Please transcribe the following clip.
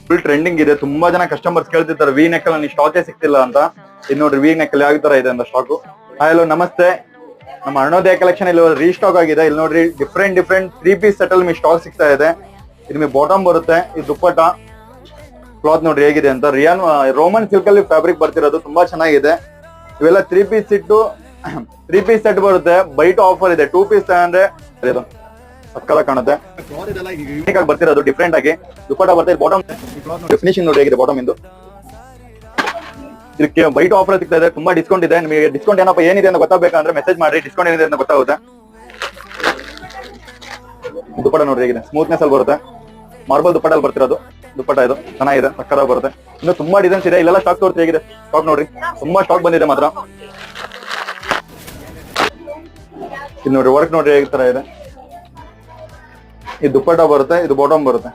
Full trending ಇದೆ. ತುಂಬಾ ಜನ ಕಸ್ಟಮರ್ಸ್ ಕೇಳ್ತಿರ್ತಾರೆ ವಿ ನೆಕ್ ಅಲ್ಲಿ ಸ್ಟಾಕೇ ಸಿಗ್ತಿಲ್ಲ ಅಂತ. ಇದು ನೋಡ್ರಿ ವಿ ನೆಕ್ ಅಲ್ಲಿ ಯಾವ ತರ ಇದೆ ಅಂತ ಸ್ಟಾಕ್. ಹಲೋ ನಮಸ್ತೆ, ನಮ್ಮ ಅರುಣೋದಯ ಕಲೆಕ್ಷನ್ ಇಲ್ಲಿ ರೀಸ್ಟಾಕ್ ಆಗಿದೆ. ಇಲ್ಲಿ ನೋಡ್ರಿ ಡಿಫ್ರೆಂಟ್ 3 ಪೀಸ್ ಸೆಟ್ ಅಲ್ಲಿ ನಿಮಗೆ ಸ್ಟಾಕ್ ಸಿಗ್ತಾ ಇದೆ. ಇದು ನಿಮಗೆ ಬಾಟಮ್ ಬರುತ್ತೆ, ಇದು ದುಪ್ಪಟ್ಟ ಕ್ಲಾತ್ ನೋಡ್ರಿ ಹೇಗಿದೆ ಅಂತ. ರೋಮನ್ ಸಿಲ್ಕ್ ಅಲ್ಲಿ ಫ್ಯಾಬ್ರಿಕ್ ಬರ್ತಿರೋದು, ತುಂಬಾ ಚೆನ್ನಾಗಿದೆ. ಇವೆಲ್ಲ 3 ಪೀಸ್ ಇಟ್ಟು 3 ಪೀಸ್ ಸೆಟ್ ಬರುತ್ತೆ. ಬೈಟ್ ಆಫರ್ ಇದೆ, 2 ಪೀಸ್ ತಗೊಂಡ್ರೆ ಇದು ಸಕ್ಕಲ ಕಾಣುತ್ತೆ. ಬರ್ತಿರೋದು ಡಿಫ್ರೆಂಟ್ ಆಗಿ ದುಪ್ಪಟ್ಟ ಬರ್ತದೆ. ಬಾಟಮ್ ಡೆಫಿನಿಷನ್ ನೋಡಿ ಹೇಗಿದೆ ಬಾಟಮ್ ಇಂದು. ಇದಕ್ಕೆ ಬೈಟ್ ಆಫರ್ ಸಿಗ್ತಾ ಇದೆ, ತುಂಬಾ ಡಿಸ್ಕೌಂಟ್ ಇದೆ. ನಿಮಗೆ ಡಿಸ್ಕೌಂಟ್ ಏನಪ್ಪ ಏನಿದೆ ಅಂತ ಗೊತ್ತಾಗಬೇಕಂದ್ರೆ ಮೆಸೇಜ್ ಮಾಡಿ, ಡಿಸ್ಕೌಂಟ್ ಏನಿದೆ ಅಂತ ಗೊತ್ತಾಗುತ್ತೆ. ದುಪ್ಪಟ್ಟ ನೋಡ್ರಿ ಹೇಗಿದೆ, ಸ್ಮೂತ್ನೆಸ್ ಅಲ್ಲಿ ಬರುತ್ತೆ. ಮಾರ್ಬಲ್ ದುಪ್ಪಟ್ಟ ಅಲ್ಲಿ ಬರ್ತಿರೋದು ದುಪ್ಪಟ್ಟ. ಇದು ಚೆನ್ನಾಗಿದೆ, ಸಕ್ಕತ್ತಾಗಿ ಬರುತ್ತೆ. ಇನ್ನು ತುಂಬಾ ಡಿಸೈನ್ಸ್ ಇದೆ. ಇಲ್ಲೆಲ್ಲ ಸ್ಟಾಕ್ ತೋರಿಸಿ ಹೇಗಿದೆ ಸ್ಟಾಕ್ ನೋಡ್ರಿ, ತುಂಬಾ ಸ್ಟಾಕ್ ಬಂದಿದೆ ಮಾತ್ರ. ಇದು ನೋಡ್ರಿ ವರ್ಕ್ ನೋಡ್ರಿ ಹೇಗೆ ತರ ಇದೆ. ಇದು ದುಪ್ಪಟ್ಟ ಬರುತ್ತೆ, ಇದು ಬಾಟಮ್ ಬರುತ್ತೆ.